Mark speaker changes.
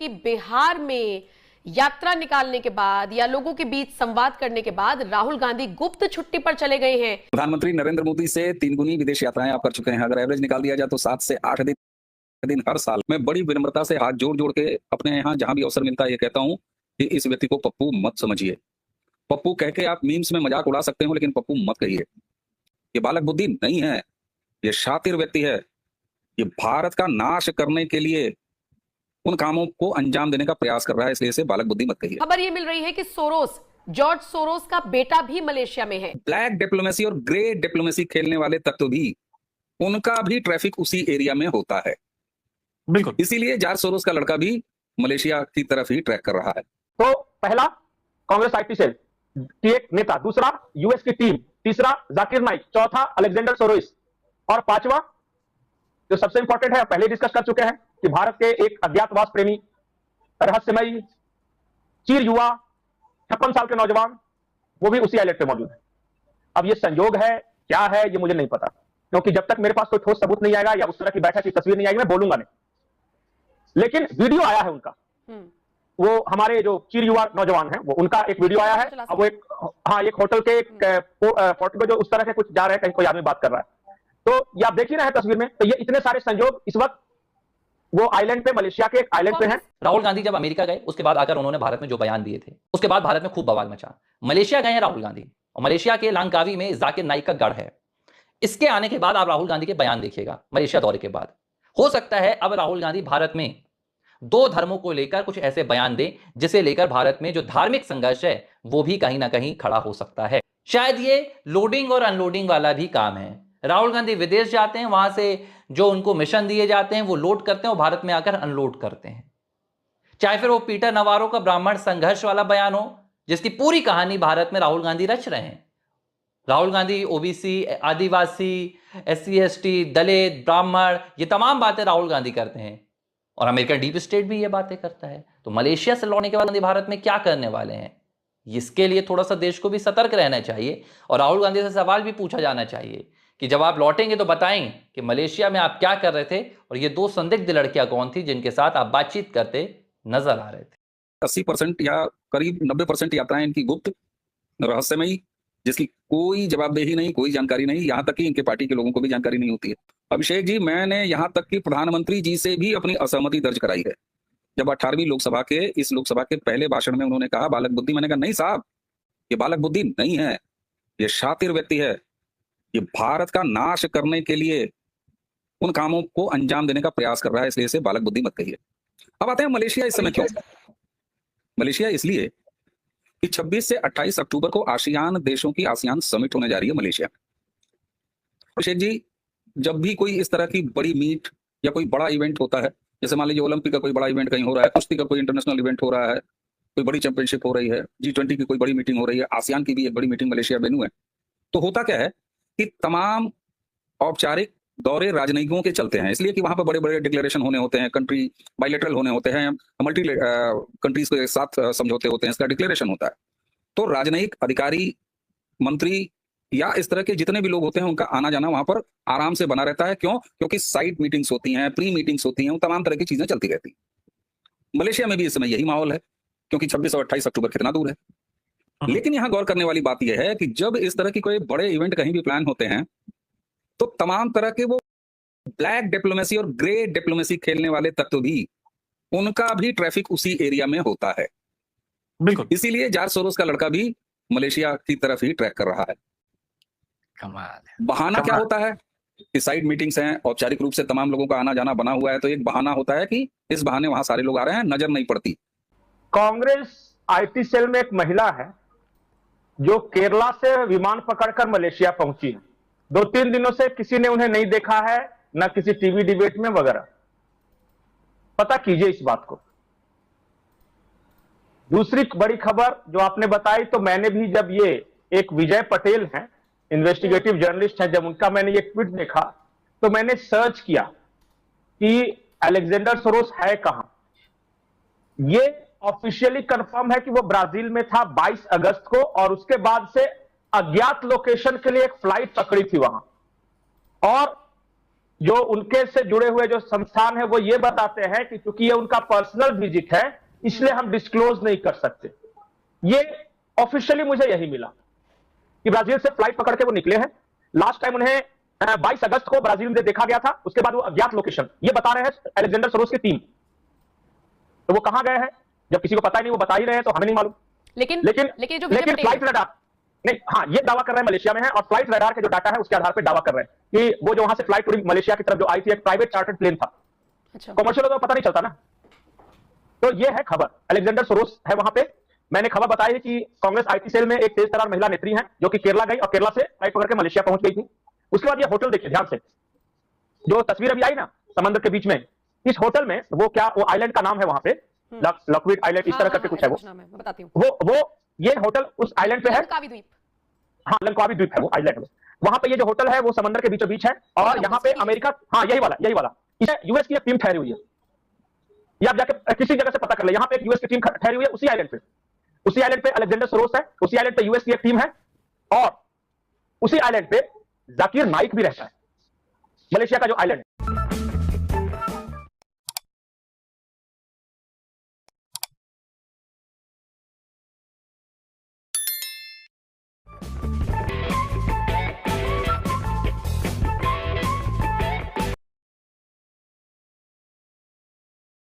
Speaker 1: कि बिहार में यात्रा निकालने के बाद या लोगों के बीच संवाद करने के बाद राहुल गांधी गुप्त छुट्टी पर चले गए हैं।
Speaker 2: प्रधानमंत्री नरेंद्र मोदी से 3 गुनी विदेश यात्राएं आप कर चुके हैं। अगर एवरेज निकाल दिया जाए तो 7 से 8 दिन हर साल। मैं बड़ी विनम्रता से हाथ जोड़ जोड़ के अपने यहाँ जहां भी अवसर मिलता है ये कहता हूं कि इस व्यक्ति को पप्पू मत समझिए। पप्पू कह के आप मीम्स में मजाक उड़ा सकते हो, लेकिन पप्पू मत कहिए। ये बालक बुद्धि नहीं है, ये शातिर व्यक्ति है। ये भारत का नाश करने के लिए उन कामों को अंजाम देने का प्रयास कर रहा है, इसलिए इसे बालक बुद्धि मत कहिए।
Speaker 1: खबर ये मिल रही है कि जॉर्ज सोरोस का बेटा भी मलेशिया में है।
Speaker 2: ब्लैक डिप्लोमेसी और ग्रे डिप्लोमेसी खेलने वाले तत्व भी, उनका भी ट्रैफिक उसी एरिया में होता है।
Speaker 3: बिल्कुल,
Speaker 2: इसीलिए जॉर्ज सोरोस का लड़का भी मलेशिया की तरफ ही ट्रैक कर रहा है।
Speaker 3: तो पहला कांग्रेस आईटी सेल की एक नेता, दूसरा यूएस की टीम, तीसरा जाकिर नाइक, चौथा अलेक्जेंडर सोरोस और पांचवा जो सबसे इंपॉर्टेंट है, पहले डिस्कस कर चुके हैं कि भारत के एक अज्ञातवास प्रेमी, रहस्यमयी, चीर युवा, 56 साल के नौजवान, वो भी उसी आइलैंड पे मौजूद है। अब ये संयोग है क्या है ये मुझे नहीं पता, क्योंकि जब तक मेरे पास कोई ठोस सबूत नहीं आएगा या उस तरह की बैठक की तस्वीर नहीं आएगी मैं बोलूंगा नहीं। लेकिन वीडियो आया है उनका, वो हमारे जो चीर युवा नौजवान हैं वो उनका एक वीडियो आया है। अब वो एक होटल के फोटो जो उस तरह के कुछ जा रहे हैं, कहीं कोई आदमी बात कर रहा है, तो ये आप देख ही रहे हैं तस्वीर में। तो ये इतने सारे संयोग इस वक्त वो आइलैंड पे, मलेशिया के एक आइलैंड पे हैं।
Speaker 4: राहुल गांधी जब अमेरिका गए उसके बाद आकर उन्होंने भारत में जो बयान दिए थे उसके बाद भारत में खूब बवाल मचा। मलेशिया गए हैं राहुल गांधी और मलेशिया के लांकावी में जाकिर नाइक का गढ़ है। इसके आने के बाद आप राहुल गांधी के बयान देखिएगा। मलेशिया दौरे के बाद हो सकता है अब राहुल गांधी भारत में 2 धर्मों को लेकर कुछ ऐसे बयान दें जिसे लेकर भारत में जो धार्मिक संघर्ष है वो भी कहीं ना कहीं खड़ा हो सकता है। शायद ये लोडिंग और अनलोडिंग वाला भी काम है। राहुल गांधी विदेश जाते हैं, वहां से जो उनको मिशन दिए जाते हैं वो लोड करते हैं और भारत में आकर अनलोड करते हैं। चाहे फिर वो पीटर नवारो का ब्राह्मण संघर्ष वाला बयान हो जिसकी पूरी कहानी भारत में राहुल गांधी रच रहे हैं। राहुल गांधी ओबीसी, आदिवासी, SC ST, दलित, ब्राह्मण, ये तमाम बातें राहुल गांधी करते हैं और अमेरिकन डीप स्टेट भी ये बातें करता है। तो मलेशिया से लौटने के बाद गांधी भारत में क्या करने वाले हैं, इसके लिए थोड़ा सा देश को भी सतर्क रहना चाहिए और राहुल गांधी से सवाल भी पूछा जाना चाहिए कि जब आप लौटेंगे तो बताएं कि मलेशिया में आप क्या कर रहे थे और ये 2 संदिग्ध लड़कियां कौन थी जिनके साथ आप बातचीत करते नजर आ रहे थे।
Speaker 2: 80% या करीब 90% यात्राएं इनकी गुप्त, रहस्यमयी, जिसकी कोई जवाबदेही नहीं, कोई जानकारी नहीं, यहाँ तक कि इनके पार्टी के लोगों को भी जानकारी नहीं होती है। अभिषेक जी, मैंने यहाँ तक कि प्रधानमंत्री जी से भी अपनी असहमति दर्ज कराई है। जब 18वीं लोकसभा के इस लोकसभा के पहले भाषण में उन्होंने कहा बालक बुद्धि, मैंने कहा नहीं साहब, ये बालक बुद्धि नहीं है, ये शातिर व्यक्ति है। ये भारत का नाश करने के लिए उन कामों को अंजाम देने का प्रयास कर रहा है, इसलिए इसे बालक बुद्धि मत कहिए। अब आते हैं मलेशिया। इस समय क्यों मलेशिया? इसलिए कि 26 से 28 अक्टूबर को आसियान देशों की आसियान समिट होने जा रही है मलेशिया। अभिषेक जी, जब भी कोई इस तरह की बड़ी मीट या कोई बड़ा इवेंट होता है, जैसे मान लीजिए ओलंपिक का कोई बड़ा इवेंट कहीं हो रहा है, कुश्ती का कोई इंटरनेशनल इवेंट हो रहा है, कोई बड़ी चैंपियनशिप हो रही है, G20 की कोई बड़ी मीटिंग हो रही है, आसियान की भी एक बड़ी मीटिंग मलेशिया वेन्यू है, तो होता क्या है कि तमाम औपचारिक दौरे राजनयिकों के चलते हैं, इसलिए कि वहां पर बड़े बड़े डिक्लेरेशन होने होते हैं, कंट्री बायलैटरल होने होते हैं, मल्टी कंट्रीज के साथ समझौते होते हैं, इसका डिक्लेरेशन होता है। तो राजनयिक अधिकारी, मंत्री या इस तरह के जितने भी लोग होते हैं उनका आना जाना वहां पर आराम से बना रहता है। क्यों? क्योंकि साइड मीटिंग्स होती हैं, प्री मीटिंग्स होती हैं, तमाम तरह की चीजें चलती रहती हैं। मलेशिया में भी इस समय यही माहौल है, क्योंकि 26 और 28 अक्टूबर कितना दूर है। लेकिन यहां गौर करने वाली बात यह है कि जब इस तरह की कोई बड़े इवेंट कहीं भी प्लान होते हैं तो तमाम तरह के वो ब्लैक डिप्लोमेसी और ग्रे डिप्लोमेसी खेलने वाले तत्व भी, उनका भी ट्रैफिक उसी एरिया में होता है।
Speaker 3: बिल्कुल,
Speaker 2: इसीलिए जॉर्ज सोरोस का लड़का भी मलेशिया की तरफ ही ट्रैक कर रहा है।
Speaker 4: कमाल है।
Speaker 2: बहाना क्या होता है कि साइड मीटिंग्स हैं, औपचारिक रूप से तमाम लोगों का आना जाना बना हुआ है, तो एक बहाना होता है कि इस बहाने वहां सारे लोग आ रहे हैं, नजर नहीं पड़ती।
Speaker 3: कांग्रेस आईटी सेल में एक महिला है जो केरला से विमान पकड़कर मलेशिया पहुंची है। 2-3 दिनों से किसी ने उन्हें नहीं देखा है, ना किसी टीवी डिबेट में वगैरह। पता कीजिए इस बात को। दूसरी बड़ी खबर जो आपने बताई, तो मैंने भी जब ये एक विजय पटेल हैं, इन्वेस्टिगेटिव जर्नलिस्ट हैं, जब उनका मैंने ये ट्वीट देखा तो मैंने सर्च किया कि अलेक्जेंडर सोरोस है कहां। ये ऑफिशियली कंफर्म है कि वो ब्राजील में था 22 अगस्त को और उसके बाद से अज्ञात लोकेशन के लिए एक फ्लाइट पकड़ी थी वहां। और जो उनके से जुड़े हुए जो संस्थान है वो ये बताते हैं कि क्योंकि ये उनका पर्सनल विजिट है इसलिए हम डिस्क्लोज नहीं कर सकते। ये ऑफिशियली मुझे यही मिला कि ब्राजील से फ्लाइट पकड़ के वो निकले हैं। लास्ट टाइम उन्हें 22 अगस्त को ब्राजील में देखा गया था, उसके बाद वो अज्ञात लोकेशन, ये बता रहे हैं अलेक्जेंडर सोरोस की टीम। तो वो कहां गए हैं जब किसी को पता ही नहीं, वो बता ही रहे हैं तो हमें नहीं मालूम।
Speaker 1: लेकिन जो
Speaker 3: फ्लाइट रडार नहीं, हाँ ये दावा कर रहे हैं मलेशिया में है और फ्लाइट रडार के जो डाटा है उसके आधार पर दावा कर रहे हैं कि वो जो वहां से फ्लाइट पूरी मलेशिया की तरफ जो आई थी, एक प्राइवेट चार्टर्ड प्लेन था।
Speaker 1: अच्छा,
Speaker 3: कॉमर्शियल तो पता नहीं चलता ना। तो ये है खबर, अलेक्जेंडर सोरोस है वहां पे। मैंने खबर बताई है कि कांग्रेस आईटी सेल में एक तेज तर्रार महिला नेत्री हैं जो कि केरला गई और केरला से फ्लाइट पकड़ के मलेशिया पहुंच गई थी। उसके बाद ये होटल देखिए ध्यान से, जो तस्वीर अभी आई ना समुद्र के बीच में, इस होटल में वो आइलैंड का नाम है वहां पे, लॉकवीड आइलैंड इस तरह करके कुछ है वो।
Speaker 1: बताती हूँ।
Speaker 3: वो ये होटल उस आइलैंड पे है,
Speaker 1: लंकावी द्वीप।
Speaker 3: हाँ लंकावी द्वीप है वो आइलैंड। वहां पे ये जो होटल है वो समंदर के बीचों बीच है और यहाँ पे अमेरिका, हाँ यही वाला इसे यूएस की एक टीम ठहरी हुई है। ये आप जाके किसी जगह से पता कर ले, यहाँ पे एक यूएस की टीम ठहरी हुई है उसी आइलैंड पे। उसी आइलैंड पे अलेक्जेंडर सोरोस है, उसी आइलैंड पे यूएस की एक टीम है और उसी आइलैंड पे जाकिर नाइक भी रहता है, मलेशिया का जो आइलैंड है।